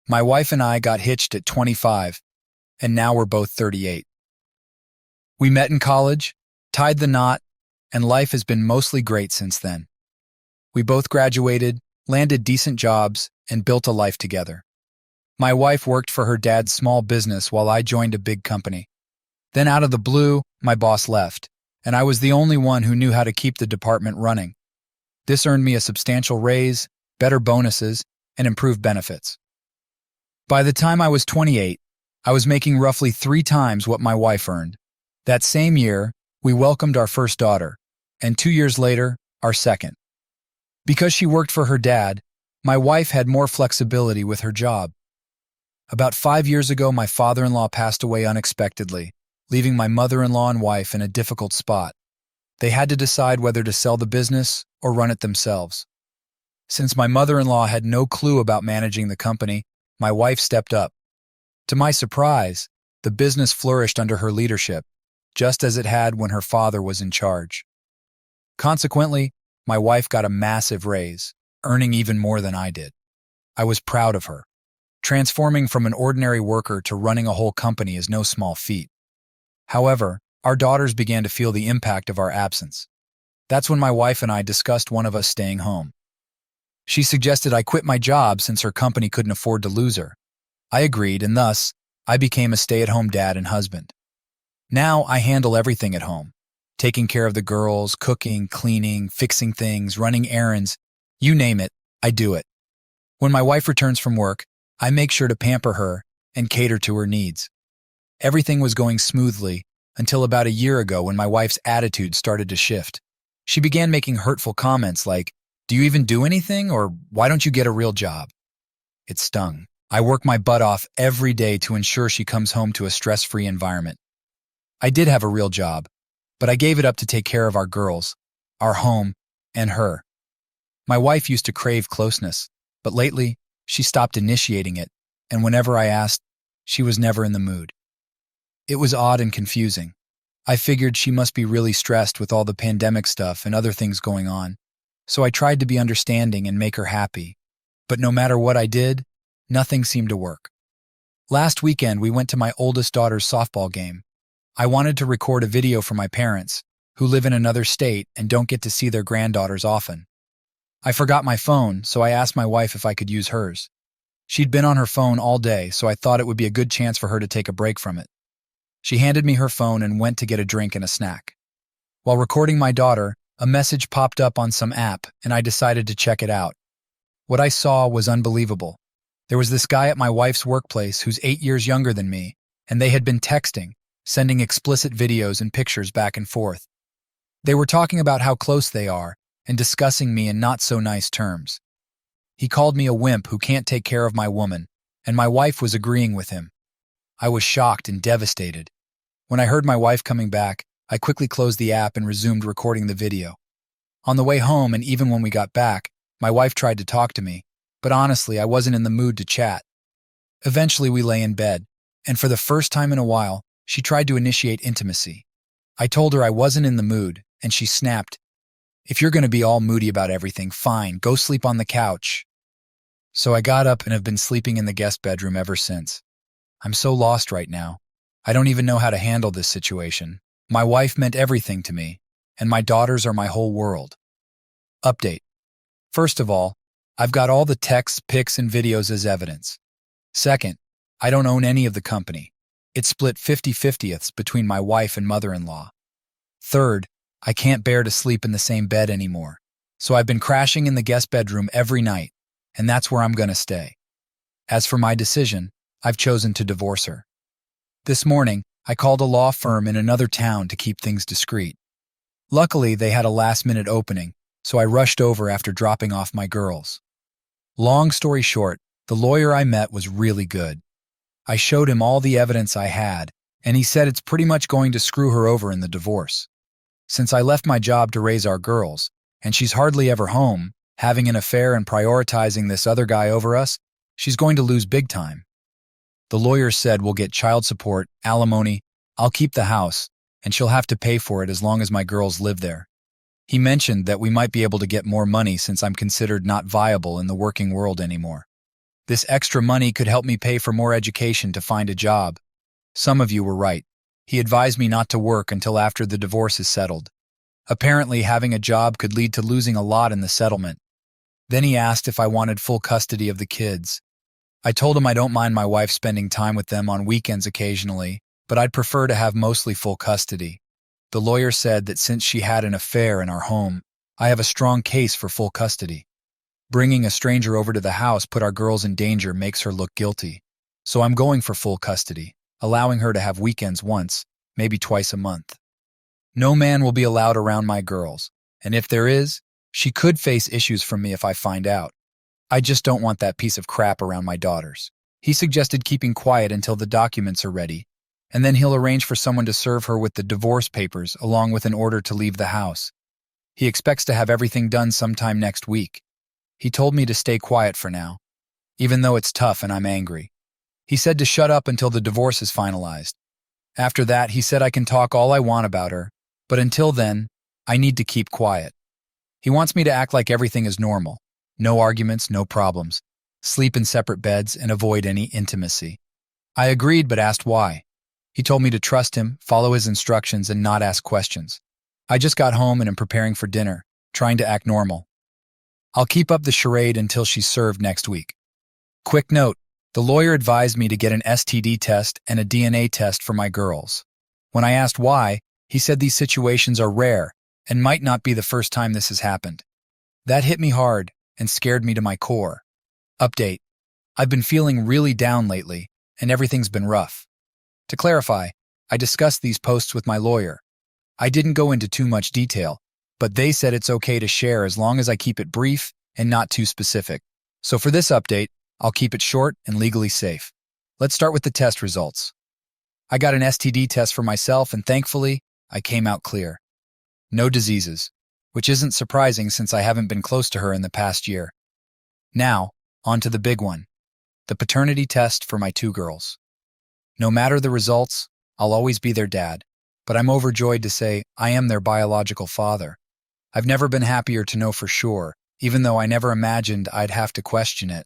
My wife and I got hitched at 25, and now we're both 38. We met in college, tied the knot, and life has been mostly great since then. We both graduated, landed decent jobs, and built a life together. My wife worked for her dad's small business while I joined a big company. Then out of the blue, my boss left, and I was the only one who knew how to keep the department running. This earned me a substantial raise, better bonuses, and improved benefits. By the time I was 28, I was making roughly 3 times what my wife earned. That same year, we welcomed our first daughter, and 2 years later, our second. Because she worked for her dad, my wife had more flexibility with her job. About 5 years ago, my father-in-law passed away unexpectedly, leaving my mother-in-law and wife in a difficult spot. They had to decide whether to sell the business or run it themselves. Since my mother-in-law had no clue about managing the company, my wife stepped up. To my surprise, the business flourished under her leadership, just as it had when her father was in charge. Consequently, my wife got a massive raise, earning even more than I did. I was proud of her. Transforming from an ordinary worker to running a whole company is no small feat. However, our daughters began to feel the impact of our absence. That's when my wife and I discussed one of us staying home. She suggested I quit my job since her company couldn't afford to lose her. I agreed, and thus, I became a stay-at-home dad and husband. Now I handle everything at home, taking care of the girls, cooking, cleaning, fixing things, running errands. You name it, I do it. When my wife returns from work, I make sure to pamper her and cater to her needs. Everything was going smoothly until about a year ago when my wife's attitude started to shift. She began making hurtful comments like, "Do you even do anything?" or "Why don't you get a real job?" It stung. I work my butt off every day to ensure she comes home to a stress-free environment. I did have a real job, but I gave it up to take care of our girls, our home, and her. My wife used to crave closeness, but lately, she stopped initiating it, and whenever I asked, she was never in the mood. It was odd and confusing. I figured she must be really stressed with all the pandemic stuff and other things going on, so I tried to be understanding and make her happy. But no matter what I did, nothing seemed to work. Last weekend, we went to my oldest daughter's softball game. I wanted to record a video for my parents, who live in another state and don't get to see their granddaughters often. I forgot my phone, so I asked my wife if I could use hers. She'd been on her phone all day, so I thought it would be a good chance for her to take a break from it. She handed me her phone and went to get a drink and a snack. While recording my daughter, a message popped up on some app, and I decided to check it out. What I saw was unbelievable. There was this guy at my wife's workplace who's 8 years younger than me, and they had been texting, sending explicit videos and pictures back and forth. They were talking about how close they are and discussing me in not-so-nice terms. He called me a wimp who can't take care of my woman, and my wife was agreeing with him. I was shocked and devastated. When I heard my wife coming back, I quickly closed the app and resumed recording the video. On the way home, and even when we got back, my wife tried to talk to me, but honestly, I wasn't in the mood to chat. Eventually, we lay in bed, and for the first time in a while, she tried to initiate intimacy. I told her I wasn't in the mood, and she snapped, "If you're going to be all moody about everything, fine, go sleep on the couch." So I got up and have been sleeping in the guest bedroom ever since. I'm so lost right now. I don't even know how to handle this situation. My wife meant everything to me, and my daughters are my whole world. Update. First of all, I've got all the texts, pics, and videos as evidence. Second, I don't own any of the company. It's split 50-50ths between my wife and mother-in-law. Third, I can't bear to sleep in the same bed anymore, so I've been crashing in the guest bedroom every night, and that's where I'm going to stay. As for my decision, I've chosen to divorce her. This morning, I called a law firm in another town to keep things discreet. Luckily, they had a last-minute opening, so I rushed over after dropping off my girls. Long story short, the lawyer I met was really good. I showed him all the evidence I had, and he said it's pretty much going to screw her over in the divorce. Since I left my job to raise our girls, and she's hardly ever home, having an affair and prioritizing this other guy over us, she's going to lose big time. The lawyer said we'll get child support, alimony, I'll keep the house, and she'll have to pay for it as long as my girls live there. He mentioned that we might be able to get more money since I'm considered not viable in the working world anymore. This extra money could help me pay for more education to find a job. Some of you were right. He advised me not to work until after the divorce is settled. Apparently, having a job could lead to losing a lot in the settlement. Then he asked if I wanted full custody of the kids. I told him I don't mind my wife spending time with them on weekends occasionally, but I'd prefer to have mostly full custody. The lawyer said that since she had an affair in our home, I have a strong case for full custody. Bringing a stranger over to the house put our girls in danger makes her look guilty. So I'm going for full custody, allowing her to have weekends once, maybe twice a month. No man will be allowed around my girls, and if there is, she could face issues from me if I find out. I just don't want that piece of crap around my daughters. He suggested keeping quiet until the documents are ready, and then he'll arrange for someone to serve her with the divorce papers along with an order to leave the house. He expects to have everything done sometime next week. He told me to stay quiet for now, even though it's tough and I'm angry. He said to shut up until the divorce is finalized. After that, he said I can talk all I want about her, but until then, I need to keep quiet. He wants me to act like everything is normal. No arguments, no problems. Sleep in separate beds and avoid any intimacy. I agreed but asked why. He told me to trust him, follow his instructions, and not ask questions. I just got home and am preparing for dinner, trying to act normal. I'll keep up the charade until she's served next week. Quick note, the lawyer advised me to get an STD test and a DNA test for my girls. When I asked why, he said these situations are rare and might not be the first time this has happened. That hit me hard and scared me to my core. Update. I've been feeling really down lately, and everything's been rough. To clarify, I discussed these posts with my lawyer. I didn't go into too much detail, but they said it's okay to share as long as I keep it brief and not too specific. So for this update, I'll keep it short and legally safe. Let's start with the test results. I got an STD test for myself, and thankfully, I came out clear. No diseases, which isn't surprising since I haven't been close to her in the past year. Now, on to the big one, the paternity test for my 2 girls. No matter the results, I'll always be their dad, but I'm overjoyed to say I am their biological father. I've never been happier to know for sure, even though I never imagined I'd have to question it.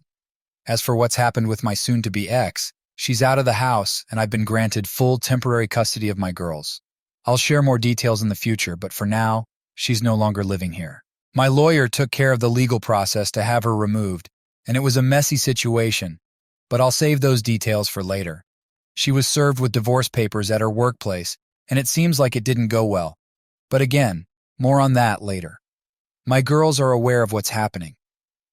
As for what's happened with my soon-to-be ex, she's out of the house and I've been granted full temporary custody of my girls. I'll share more details in the future, but for now, she's no longer living here. My lawyer took care of the legal process to have her removed, and it was a messy situation, but I'll save those details for later. She was served with divorce papers at her workplace, and it seems like it didn't go well. But again, more on that later. My girls are aware of what's happening.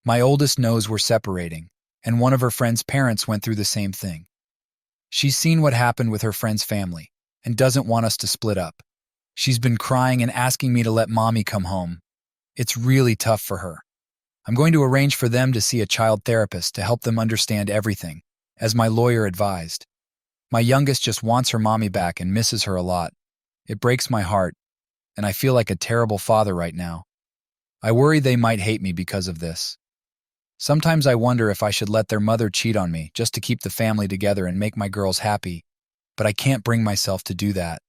My oldest knows we're separating, and one of her friend's parents went through the same thing. She's seen what happened with her friend's family, and doesn't want us to split up. She's been crying and asking me to let mommy come home. It's really tough for her. I'm going to arrange for them to see a child therapist to help them understand everything, as my lawyer advised. My youngest just wants her mommy back and misses her a lot. It breaks my heart, and I feel like a terrible father right now. I worry they might hate me because of this. Sometimes I wonder if I should let their mother cheat on me just to keep the family together and make my girls happy, but I can't bring myself to do that.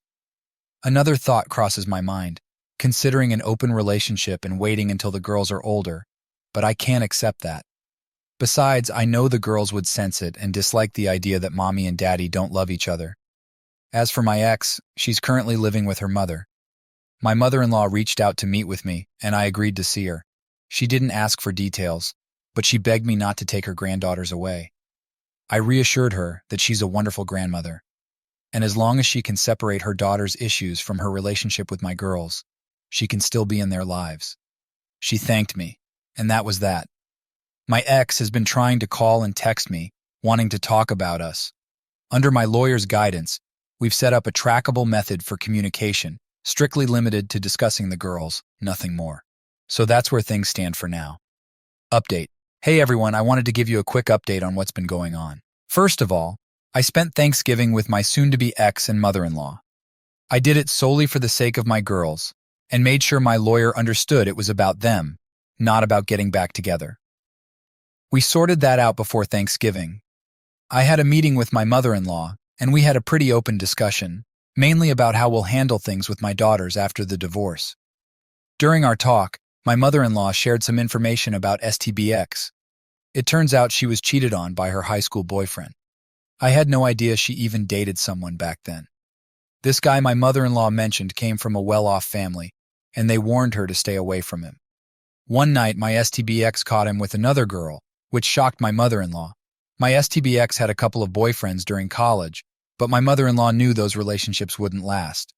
Another thought crosses my mind, considering an open relationship and waiting until the girls are older, but I can't accept that. Besides, I know the girls would sense it and dislike the idea that mommy and daddy don't love each other. As for my ex, she's currently living with her mother. My mother-in-law reached out to meet with me, and I agreed to see her. She didn't ask for details, but she begged me not to take her granddaughters away. I reassured her that she's a wonderful grandmother, and as long as she can separate her daughter's issues from her relationship with my girls, she can still be in their lives. She thanked me, and that was that. My ex has been trying to call and text me, wanting to talk about us. Under my lawyer's guidance, we've set up a trackable method for communication, strictly limited to discussing the girls, nothing more. So that's where things stand for now. Update. Hey everyone, I wanted to give you a quick update on what's been going on. First of all, I spent Thanksgiving with my soon-to-be ex and mother-in-law. I did it solely for the sake of my girls, and made sure my lawyer understood it was about them, not about getting back together. We sorted that out before Thanksgiving. I had a meeting with my mother-in-law, and we had a pretty open discussion, mainly about how we'll handle things with my daughters after the divorce. During our talk, my mother-in-law shared some information about STBX. It turns out she was cheated on by her high school boyfriend. I had no idea she even dated someone back then. This guy my mother-in-law mentioned came from a well-off family, and they warned her to stay away from him. One night, my STBX caught him with another girl, which shocked my mother-in-law. My STBX had a couple of boyfriends during college, but my mother-in-law knew those relationships wouldn't last.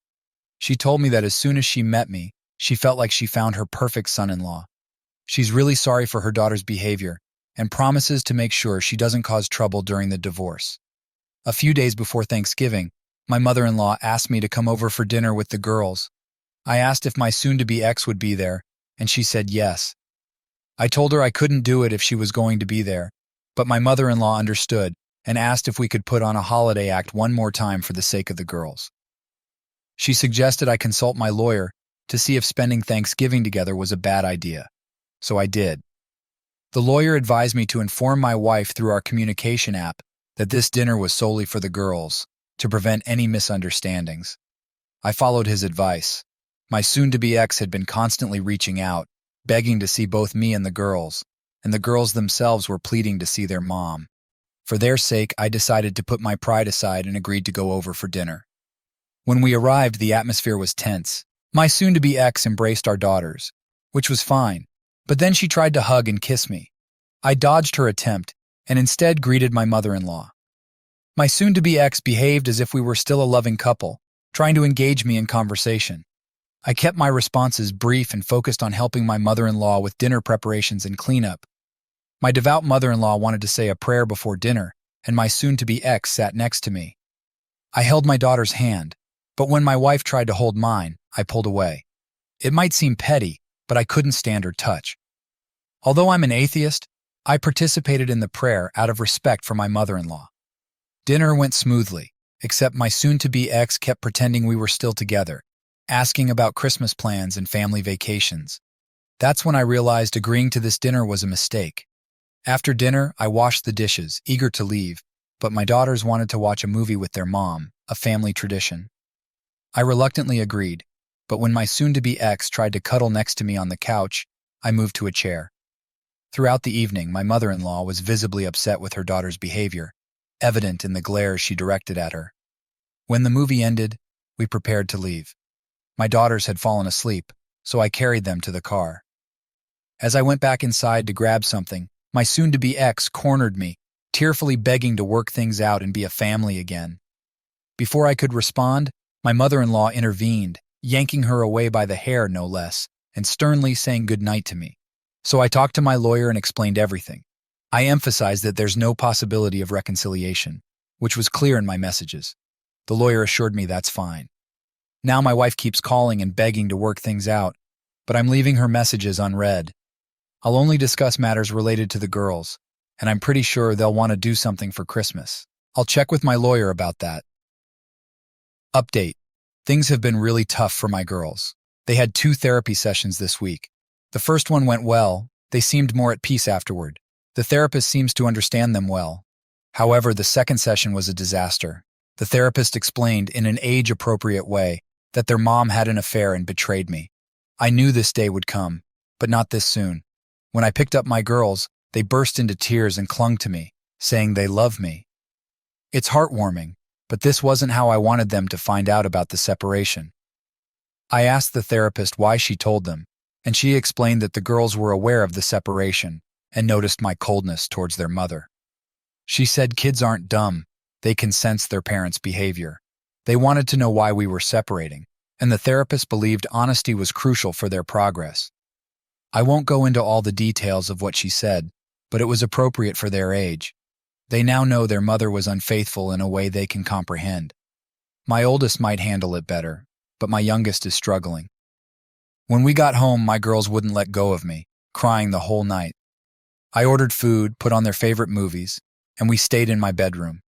She told me that as soon as she met me, she felt like she found her perfect son-in-law. She's really sorry for her daughter's behavior and promises to make sure she doesn't cause trouble during the divorce. A few days before Thanksgiving, my mother-in-law asked me to come over for dinner with the girls. I asked if my soon-to-be ex would be there, and she said yes. I told her I couldn't do it if she was going to be there, but my mother-in-law understood and asked if we could put on a holiday act one more time for the sake of the girls. She suggested I consult my lawyer to see if spending Thanksgiving together was a bad idea. So I did. The lawyer advised me to inform my wife through our communication app that this dinner was solely for the girls, to prevent any misunderstandings. I followed his advice. My soon-to-be ex had been constantly reaching out, begging to see both me and the girls themselves were pleading to see their mom. For their sake, I decided to put my pride aside and agreed to go over for dinner. When we arrived, the atmosphere was tense. My soon-to-be ex embraced our daughters, which was fine, but then she tried to hug and kiss me. I dodged her attempt and instead greeted my mother-in-law. My soon-to-be ex behaved as if we were still a loving couple, trying to engage me in conversation. I kept my responses brief and focused on helping my mother-in-law with dinner preparations and cleanup. My devout mother-in-law wanted to say a prayer before dinner, and my soon-to-be ex sat next to me. I held my daughter's hand, but when my wife tried to hold mine, I pulled away. It might seem petty, but I couldn't stand her touch. Although I'm an atheist, I participated in the prayer out of respect for my mother-in-law. Dinner went smoothly, except my soon-to-be ex kept pretending we were still together, asking about Christmas plans and family vacations. That's when I realized agreeing to this dinner was a mistake. After dinner, I washed the dishes, eager to leave, but my daughters wanted to watch a movie with their mom, a family tradition. I reluctantly agreed, but when my soon-to-be ex tried to cuddle next to me on the couch, I moved to a chair. Throughout the evening, my mother-in-law was visibly upset with her daughter's behavior, evident in the glares she directed at her. When the movie ended, we prepared to leave. My daughters had fallen asleep, so I carried them to the car. As I went back inside to grab something, my soon-to-be ex cornered me, tearfully begging to work things out and be a family again. Before I could respond, my mother-in-law intervened, yanking her away by the hair no less, and sternly saying goodnight to me. So I talked to my lawyer and explained everything. I emphasized that there's no possibility of reconciliation, which was clear in my messages. The lawyer assured me that's fine. Now my wife keeps calling and begging to work things out, but I'm leaving her messages unread. I'll only discuss matters related to the girls, and I'm pretty sure they'll want to do something for Christmas. I'll check with my lawyer about that. Update. Things have been really tough for my girls. They had 2 therapy sessions this week. The first one went well. They seemed more at peace afterward. The therapist seems to understand them well. However, the second session was a disaster. The therapist explained in an age-appropriate way that their mom had an affair and betrayed me. I knew this day would come, but not this soon. When I picked up my girls, they burst into tears and clung to me, saying they love me. It's heartwarming, but this wasn't how I wanted them to find out about the separation. I asked the therapist why she told them, and she explained that the girls were aware of the separation and noticed my coldness towards their mother. She said kids aren't dumb, they can sense their parents' behavior. They wanted to know why we were separating, and the therapist believed honesty was crucial for their progress. I won't go into all the details of what she said, but it was appropriate for their age. They now know their mother was unfaithful in a way they can comprehend. My oldest might handle it better, but my youngest is struggling. When we got home, my girls wouldn't let go of me, crying the whole night. I ordered food, put on their favorite movies, and we stayed in my bedroom.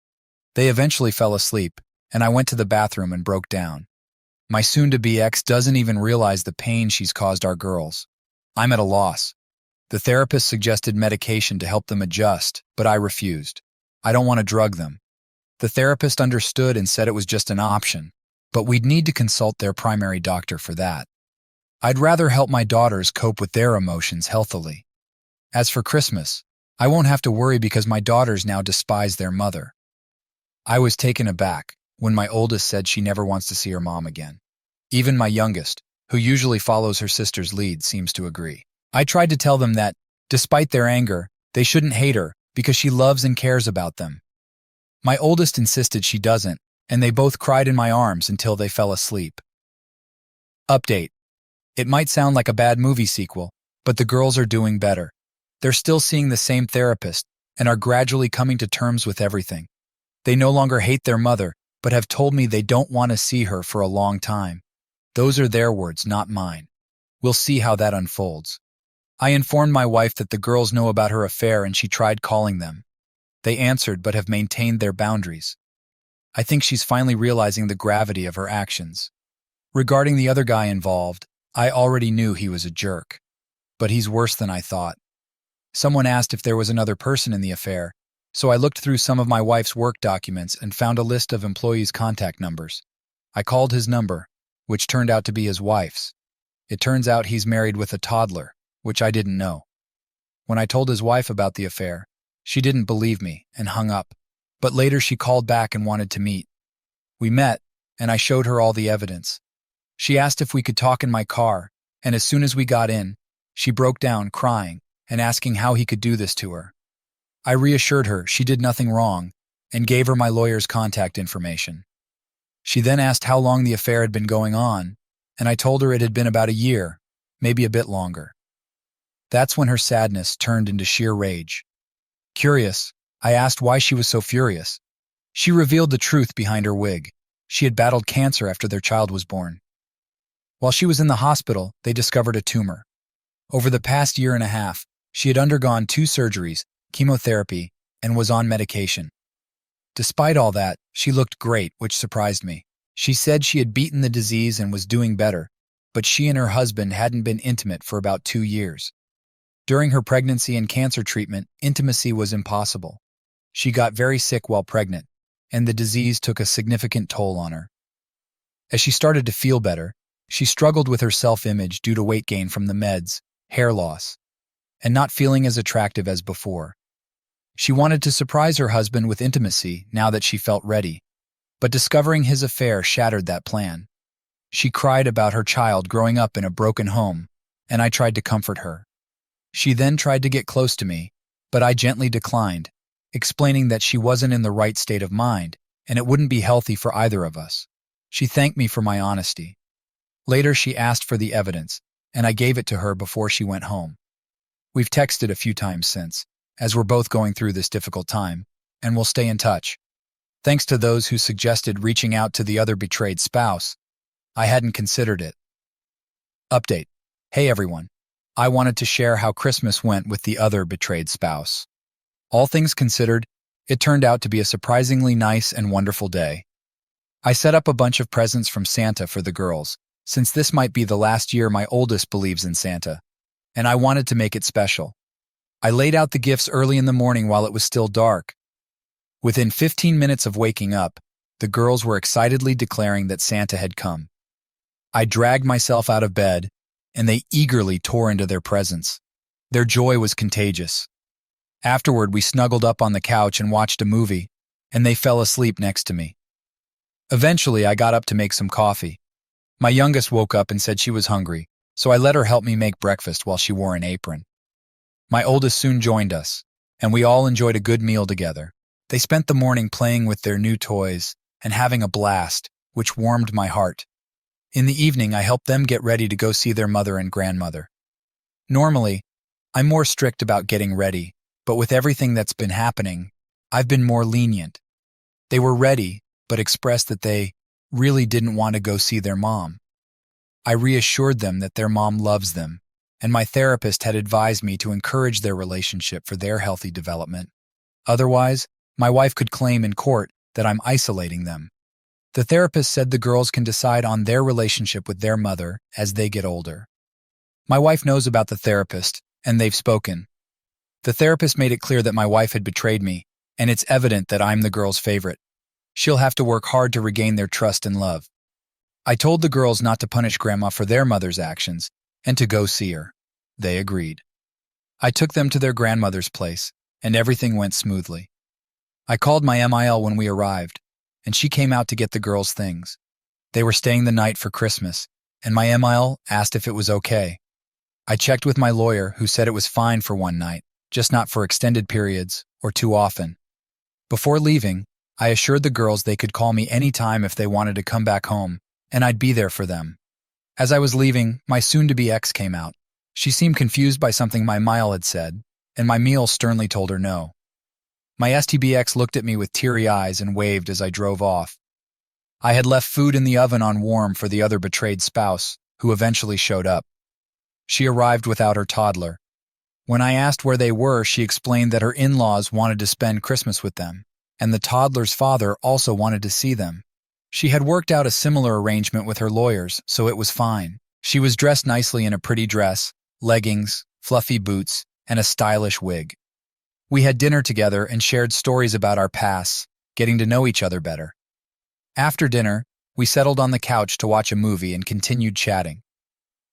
They eventually fell asleep, and I went to the bathroom and broke down. My soon-to-be ex doesn't even realize the pain she's caused our girls. I'm at a loss. The therapist suggested medication to help them adjust, but I refused. I don't want to drug them. The therapist understood and said it was just an option, but we'd need to consult their primary doctor for that. I'd rather help my daughters cope with their emotions healthily. As for Christmas, I won't have to worry because my daughters now despise their mother. I was taken aback when my oldest said she never wants to see her mom again. Even my youngest, who usually follows her sister's lead, seems to agree. I tried to tell them that, despite their anger, they shouldn't hate her because she loves and cares about them. My oldest insisted she doesn't, and they both cried in my arms until they fell asleep. Update. It might sound like a bad movie sequel, but the girls are doing better. They're still seeing the same therapist and are gradually coming to terms with everything. They no longer hate their mother, but have told me they don't want to see her for a long time. Those are their words, not mine. We'll see how that unfolds. I informed my wife that the girls know about her affair and she tried calling them. They answered but have maintained their boundaries. I think she's finally realizing the gravity of her actions. Regarding the other guy involved, I already knew he was a jerk. But he's worse than I thought. Someone asked if there was another person in the affair, so I looked through some of my wife's work documents and found a list of employees' contact numbers. I called his number, which turned out to be his wife's. It turns out he's married with a toddler, which I didn't know. When I told his wife about the affair, she didn't believe me and hung up, but later she called back and wanted to meet. We met, and I showed her all the evidence. She asked if we could talk in my car, and as soon as we got in, she broke down crying and asking how he could do this to her. I reassured her she did nothing wrong and gave her my lawyer's contact information. She then asked how long the affair had been going on, and I told her it had been about a year, maybe a bit longer. That's when her sadness turned into sheer rage. Curious, I asked why she was so furious. She revealed the truth behind her wig. She had battled cancer after their child was born. While she was in the hospital, they discovered a tumor. Over the past year and a half, she had undergone 2 surgeries, chemotherapy, and was on medication. Despite all that, she looked great, which surprised me. She said she had beaten the disease and was doing better, but she and her husband hadn't been intimate for about 2 years. During her pregnancy and cancer treatment, intimacy was impossible. She got very sick while pregnant, and the disease took a significant toll on her. As she started to feel better, she struggled with her self-image due to weight gain from the meds, hair loss, and not feeling as attractive as before. She wanted to surprise her husband with intimacy now that she felt ready, but discovering his affair shattered that plan. She cried about her child growing up in a broken home, and I tried to comfort her. She then tried to get close to me, but I gently declined, explaining that she wasn't in the right state of mind and it wouldn't be healthy for either of us. She thanked me for my honesty. Later, she asked for the evidence, and I gave it to her before she went home. We've texted a few times since, as we're both going through this difficult time, and we'll stay in touch. Thanks to those who suggested reaching out to the other betrayed spouse. I hadn't considered it. Update. Hey everyone. I wanted to share how Christmas went with the other betrayed spouse. All things considered, it turned out to be a surprisingly nice and wonderful day. I set up a bunch of presents from Santa for the girls, since this might be the last year my oldest believes in Santa, and I wanted to make it special. I laid out the gifts early in the morning while it was still dark. Within 15 minutes of waking up, the girls were excitedly declaring that Santa had come. I dragged myself out of bed, and they eagerly tore into their presents. Their joy was contagious. Afterward, we snuggled up on the couch and watched a movie, and they fell asleep next to me. Eventually, I got up to make some coffee. My youngest woke up and said she was hungry, so I let her help me make breakfast while she wore an apron. My oldest soon joined us, and we all enjoyed a good meal together. They spent the morning playing with their new toys and having a blast, which warmed my heart. In the evening, I helped them get ready to go see their mother and grandmother. Normally, I'm more strict about getting ready, but with everything that's been happening, I've been more lenient. They were ready, but expressed that they really didn't want to go see their mom. I reassured them that their mom loves them, and my therapist had advised me to encourage their relationship for their healthy development. Otherwise, my wife could claim in court that I'm isolating them. The therapist said the girls can decide on their relationship with their mother as they get older. My wife knows about the therapist, and they've spoken. The therapist made it clear that my wife had betrayed me, and it's evident that I'm the girls' favorite. She'll have to work hard to regain their trust and love. I told the girls not to punish Grandma for their mother's actions and to go see her. They agreed. I took them to their grandmother's place, and everything went smoothly. I called my MIL when we arrived, and she came out to get the girls' things. They were staying the night for Christmas, and my MIL asked if it was okay. I checked with my lawyer, who said it was fine for one night, just not for extended periods or too often. Before leaving, I assured the girls they could call me anytime if they wanted to come back home, and I'd be there for them. As I was leaving, my soon-to-be ex came out. She seemed confused by something my MIL had said, and my MIL sternly told her no. My STBX looked at me with teary eyes and waved as I drove off. I had left food in the oven on warm for the other betrayed spouse, who eventually showed up. She arrived without her toddler. When I asked where they were, she explained that her in-laws wanted to spend Christmas with them, and the toddler's father also wanted to see them. She had worked out a similar arrangement with her lawyers, so it was fine. She was dressed nicely in a pretty dress, leggings, fluffy boots, and a stylish wig. We had dinner together and shared stories about our pasts, getting to know each other better. After dinner, we settled on the couch to watch a movie and continued chatting.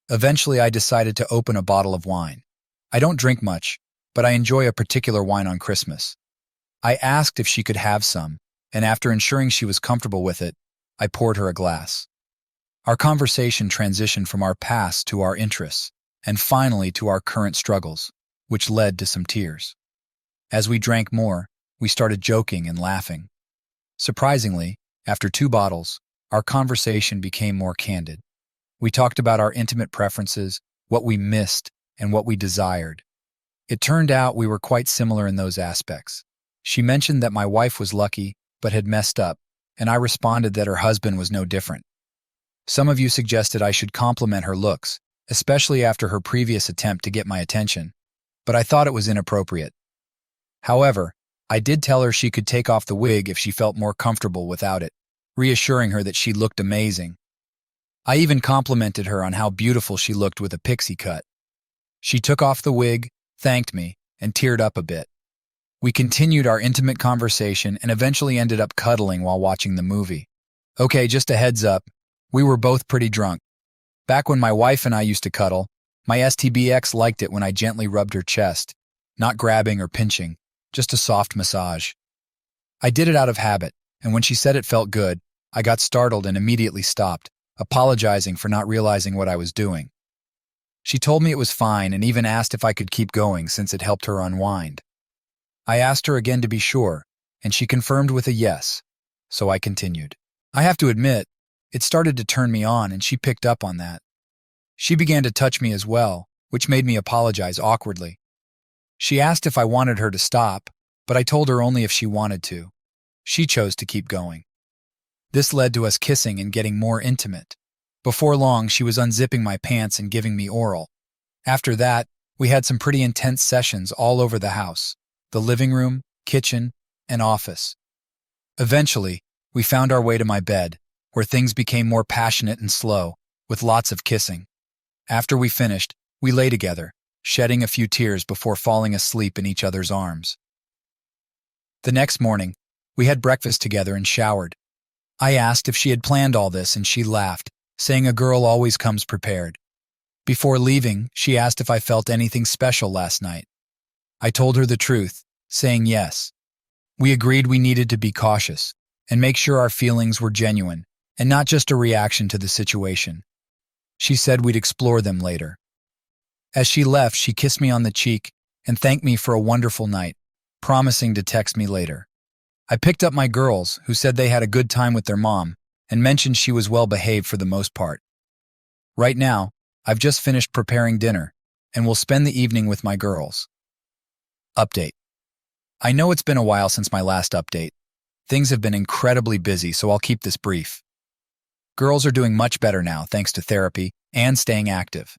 Eventually, I decided to open a bottle of wine. I don't drink much, but I enjoy a particular wine on Christmas. I asked if she could have some, and after ensuring she was comfortable with it, I poured her a glass. Our conversation transitioned from our past to our interests, and finally to our current struggles, which led to some tears. As we drank more, we started joking and laughing. Surprisingly, after 2 bottles, our conversation became more candid. We talked about our intimate preferences, what we missed, and what we desired. It turned out we were quite similar in those aspects. She mentioned that my wife was lucky, but had messed up, and I responded that her husband was no different. Some of you suggested I should compliment her looks, especially after her previous attempt to get my attention, but I thought it was inappropriate. However, I did tell her she could take off the wig if she felt more comfortable without it, reassuring her that she looked amazing. I even complimented her on how beautiful she looked with a pixie cut. She took off the wig, thanked me, and teared up a bit. We continued our intimate conversation and eventually ended up cuddling while watching the movie. Okay, just a heads up, we were both pretty drunk. Back when my wife and I used to cuddle, my STBX liked it when I gently rubbed her chest, not grabbing or pinching, just a soft massage. I did it out of habit, and when she said it felt good, I got startled and immediately stopped, apologizing for not realizing what I was doing. She told me it was fine and even asked if I could keep going since it helped her unwind. I asked her again to be sure, and she confirmed with a yes, so I continued. I have to admit, it started to turn me on and she picked up on that. She began to touch me as well, which made me apologize awkwardly. She asked if I wanted her to stop, but I told her only if she wanted to. She chose to keep going. This led to us kissing and getting more intimate. Before long, she was unzipping my pants and giving me oral. After that, we had some pretty intense sessions all over the house, the living room, kitchen, and office. Eventually, we found our way to my bed, where things became more passionate and slow, with lots of kissing. After we finished, we lay together, shedding a few tears before falling asleep in each other's arms. The next morning, we had breakfast together and showered. I asked if she had planned all this and she laughed, saying a girl always comes prepared. Before leaving, she asked if I felt anything special last night. I told her the truth, saying yes. We agreed we needed to be cautious and make sure our feelings were genuine and not just a reaction to the situation. She said we'd explore them later. As she left, she kissed me on the cheek and thanked me for a wonderful night, promising to text me later. I picked up my girls, who said they had a good time with their mom, and mentioned she was well behaved for the most part. Right now, I've just finished preparing dinner, and will spend the evening with my girls. Update. I know it's been a while since my last update. Things have been incredibly busy, so I'll keep this brief. Girls are doing much better now thanks to therapy and staying active.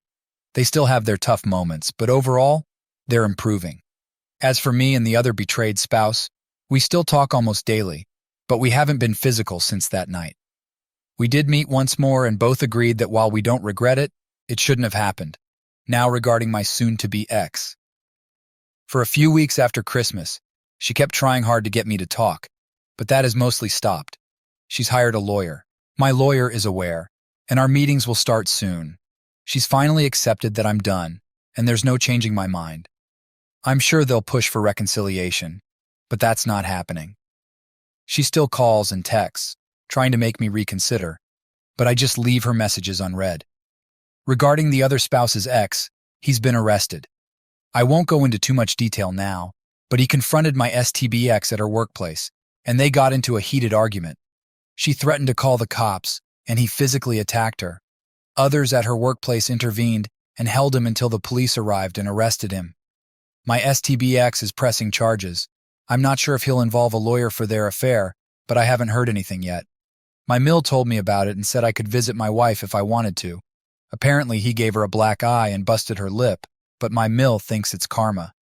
They still have their tough moments, but overall, they're improving. As for me and the other betrayed spouse, we still talk almost daily, but we haven't been physical since that night. We did meet once more and both agreed that while we don't regret it, it shouldn't have happened. Now regarding my soon-to-be ex. For a few weeks after Christmas, she kept trying hard to get me to talk, but that has mostly stopped. She's hired a lawyer. My lawyer is aware, and our meetings will start soon. She's finally accepted that I'm done, and there's no changing my mind. I'm sure they'll push for reconciliation, but that's not happening. She still calls and texts, trying to make me reconsider, but I just leave her messages unread. Regarding the other spouse's ex, he's been arrested. I won't go into too much detail now, but he confronted my STB ex at her workplace, and they got into a heated argument. She threatened to call the cops, and he physically attacked her. Others at her workplace intervened and held him until the police arrived and arrested him. My STB ex is pressing charges. I'm not sure if he'll involve a lawyer for their affair, but I haven't heard anything yet. My mill told me about it and said I could visit my wife if I wanted to. Apparently he gave her a black eye and busted her lip, but my mill thinks it's karma.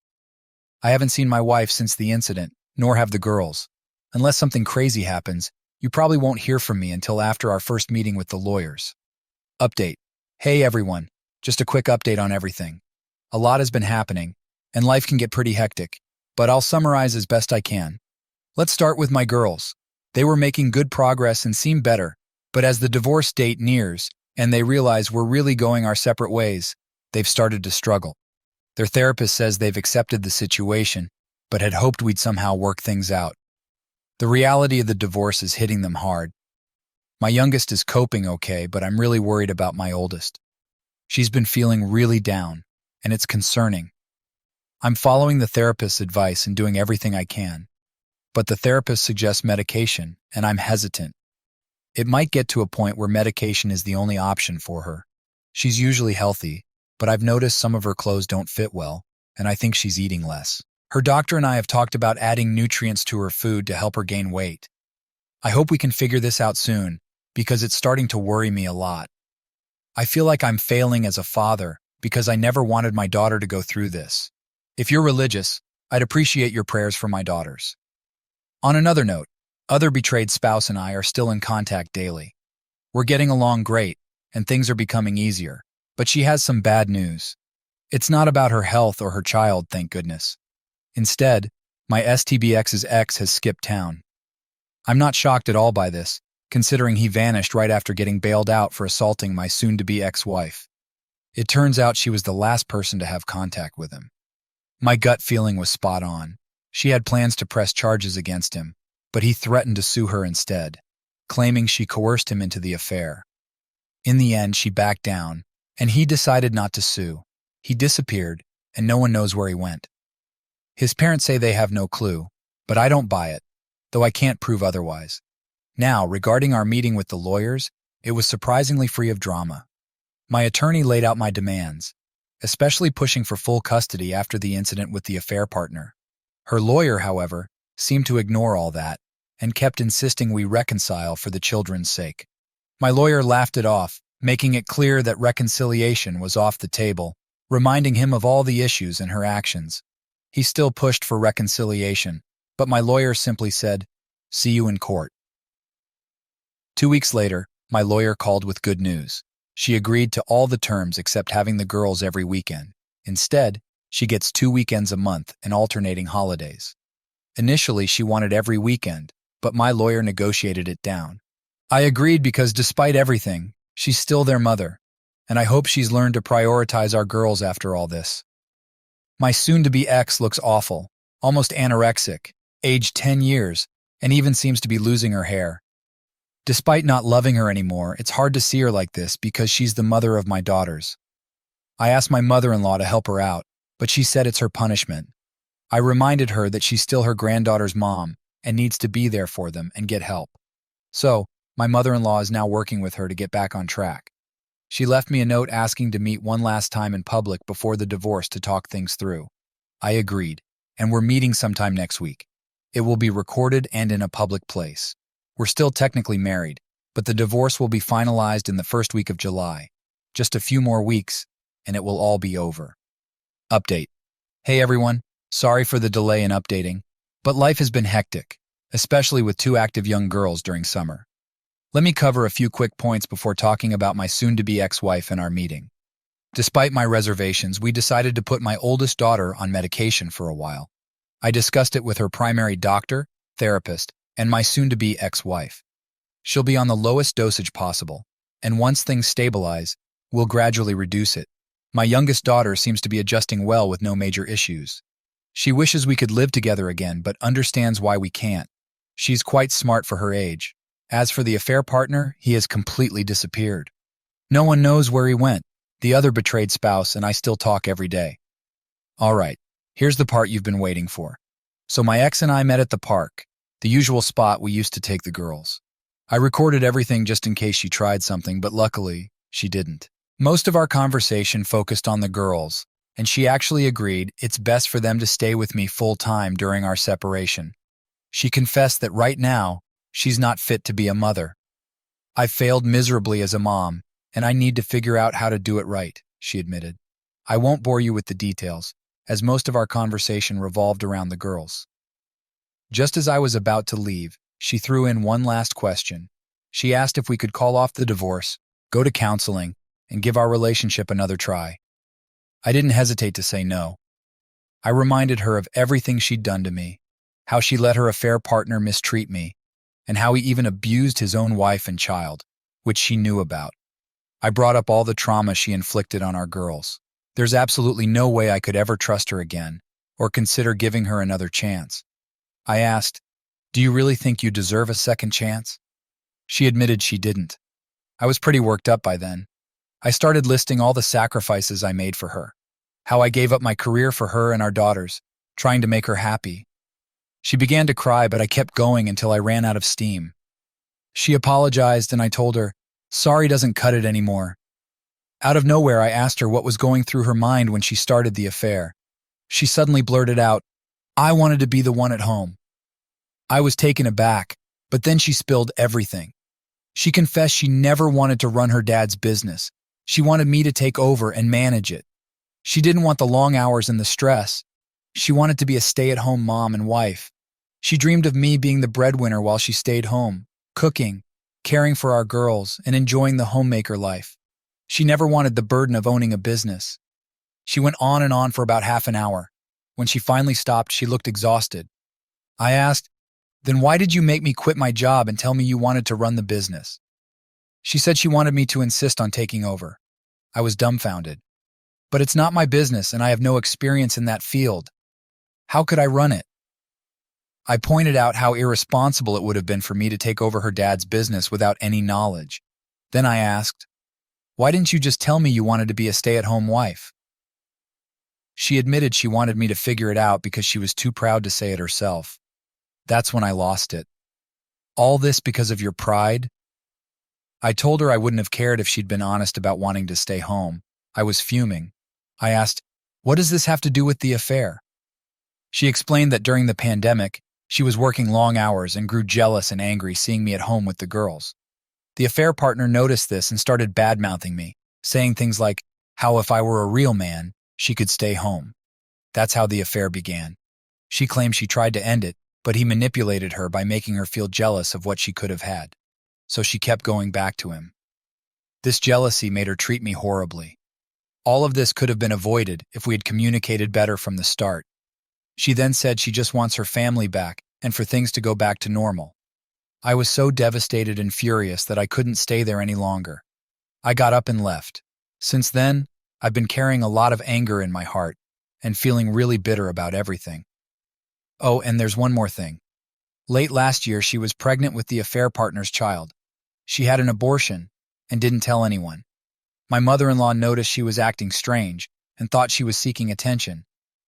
I haven't seen my wife since the incident, nor have the girls. Unless something crazy happens, you probably won't hear from me until after our first meeting with the lawyers. Update. Hey everyone, just a quick update on everything. A lot has been happening, and life can get pretty hectic, but I'll summarize as best I can. Let's start with my girls. They were making good progress and seem better, but as the divorce date nears and they realize we're really going our separate ways, they've started to struggle. Their therapist says they've accepted the situation, but had hoped we'd somehow work things out. The reality of the divorce is hitting them hard. My youngest is coping okay, but I'm really worried about my oldest. She's been feeling really down, and it's concerning. I'm following the therapist's advice and doing everything I can, but the therapist suggests medication, and I'm hesitant. It might get to a point where medication is the only option for her. She's usually healthy, but I've noticed some of her clothes don't fit well, and I think she's eating less. Her doctor and I have talked about adding nutrients to her food to help her gain weight. I hope we can figure this out soon, because it's starting to worry me a lot. I feel like I'm failing as a father because I never wanted my daughter to go through this. If you're religious, I'd appreciate your prayers for my daughters. On another note, other betrayed spouse and I are still in contact daily. We're getting along great, and things are becoming easier, but she has some bad news. It's not about her health or her child, thank goodness. Instead, my STBX's ex has skipped town. I'm not shocked at all by this, considering he vanished right after getting bailed out for assaulting my soon-to-be ex-wife. It turns out she was the last person to have contact with him. My gut feeling was spot on. She had plans to press charges against him, but he threatened to sue her instead, claiming she coerced him into the affair. In the end, she backed down, and he decided not to sue. He disappeared, and no one knows where he went. His parents say they have no clue, but I don't buy it, though I can't prove otherwise. Now, regarding our meeting with the lawyers, it was surprisingly free of drama. My attorney laid out my demands, especially pushing for full custody after the incident with the affair partner. Her lawyer, however, seemed to ignore all that and kept insisting we reconcile for the children's sake. My lawyer laughed it off, making it clear that reconciliation was off the table, reminding him of all the issues in her actions. He still pushed for reconciliation, but my lawyer simply said, "See you in court." 2 weeks later, my lawyer called with good news. She agreed to all the terms except having the girls every weekend. Instead, she gets 2 weekends a month and alternating holidays. Initially, she wanted every weekend, but my lawyer negotiated it down. I agreed because despite everything, she's still their mother, and I hope she's learned to prioritize our girls after all this. My soon-to-be ex looks awful, almost anorexic, aged 10 years, and even seems to be losing her hair. Despite not loving her anymore, it's hard to see her like this because she's the mother of my daughters. I asked my mother-in-law to help her out, but she said it's her punishment. I reminded her that she's still her granddaughter's mom and needs to be there for them and get help. So, my mother-in-law is now working with her to get back on track. She left me a note asking to meet one last time in public before the divorce to talk things through. I agreed, and we're meeting sometime next week. It will be recorded and in a public place. We're still technically married, but the divorce will be finalized in the first week of July. Just a few more weeks, and it will all be over. Update. Hey everyone, sorry for the delay in updating, but life has been hectic, especially with 2 active young girls during summer. Let me cover a few quick points before talking about my soon-to-be ex-wife and our meeting. Despite my reservations, we decided to put my oldest daughter on medication for a while. I discussed it with her primary doctor, therapist, and my soon-to-be ex-wife. She'll be on the lowest dosage possible, and once things stabilize, we'll gradually reduce it. My youngest daughter seems to be adjusting well with no major issues. She wishes we could live together again, but understands why we can't. She's quite smart for her age. As for the affair partner, he has completely disappeared. No one knows where he went. The other betrayed spouse and I still talk every day. All right, here's the part you've been waiting for. So my ex and I met at the park, the usual spot we used to take the girls. I recorded everything just in case she tried something, but luckily, she didn't. Most of our conversation focused on the girls, and she actually agreed it's best for them to stay with me full-time during our separation. She confessed that right now, she's not fit to be a mother. I failed miserably as a mom, and I need to figure out how to do it right, she admitted. I won't bore you with the details, as most of our conversation revolved around the girls. Just as I was about to leave, she threw in one last question. She asked if we could call off the divorce, go to counseling, and give our relationship another try. I didn't hesitate to say no. I reminded her of everything she'd done to me, how she let her affair partner mistreat me, and how he even abused his own wife and child, which she knew about. I brought up all the trauma she inflicted on our girls. There's absolutely no way I could ever trust her again, or consider giving her another chance. I asked, "Do you really think you deserve a second chance?" She admitted she didn't. I was pretty worked up by then. I started listing all the sacrifices I made for her, how I gave up my career for her and our daughters, trying to make her happy. She began to cry, but I kept going until I ran out of steam. She apologized and I told her, sorry doesn't cut it anymore. Out of nowhere, I asked her what was going through her mind when she started the affair. She suddenly blurted out, I wanted to be the one at home. I was taken aback, but then she spilled everything. She confessed she never wanted to run her dad's business. She wanted me to take over and manage it. She didn't want the long hours and the stress. She wanted to be a stay-at-home mom and wife. She dreamed of me being the breadwinner while she stayed home, cooking, caring for our girls, and enjoying the homemaker life. She never wanted the burden of owning a business. She went on and on for about half an hour. When she finally stopped, she looked exhausted. I asked, then why did you make me quit my job and tell me you wanted to run the business? She said she wanted me to insist on taking over. I was dumbfounded. But it's not my business and I have no experience in that field. How could I run it? I pointed out how irresponsible it would have been for me to take over her dad's business without any knowledge. Then I asked, why didn't you just tell me you wanted to be a stay-at-home wife? She admitted she wanted me to figure it out because she was too proud to say it herself. That's when I lost it. All this because of your pride? I told her I wouldn't have cared if she'd been honest about wanting to stay home. I was fuming. I asked, what does this have to do with the affair? She explained that during the pandemic, she was working long hours and grew jealous and angry seeing me at home with the girls. The affair partner noticed this and started bad-mouthing me, saying things like how if I were a real man, she could stay home. That's how the affair began. She claimed she tried to end it, but he manipulated her by making her feel jealous of what she could have had. So she kept going back to him. This jealousy made her treat me horribly. All of this could have been avoided if we had communicated better from the start. She then said she just wants her family back and for things to go back to normal. I was so devastated and furious that I couldn't stay there any longer. I got up and left. Since then, I've been carrying a lot of anger in my heart and feeling really bitter about everything. Oh, and there's one more thing. Late last year, she was pregnant with the affair partner's child. She had an abortion and didn't tell anyone. My mother-in-law noticed she was acting strange and thought she was seeking attention,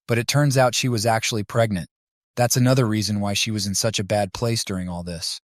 but it turns out she was actually pregnant. That's another reason why she was in such a bad place during all this.